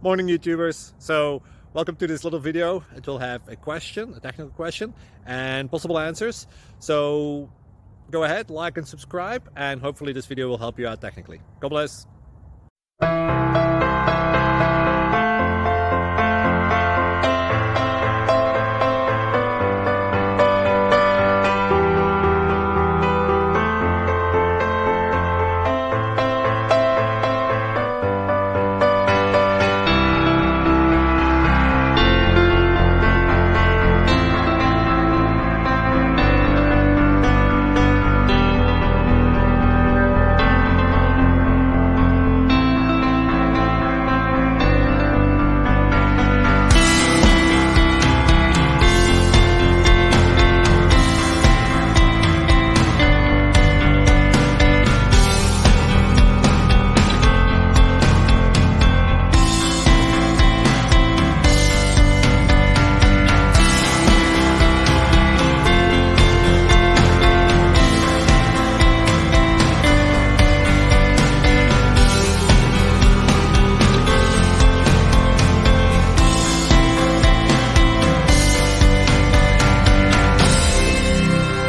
Morning YouTubers. So welcome to this little video. It will have a question, a technical question, and possible answers. So go ahead, like and subscribe, and hopefully this video will help you out technically. God bless.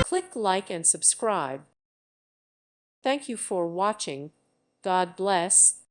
Click like and subscribe. Thank you for watching. God bless.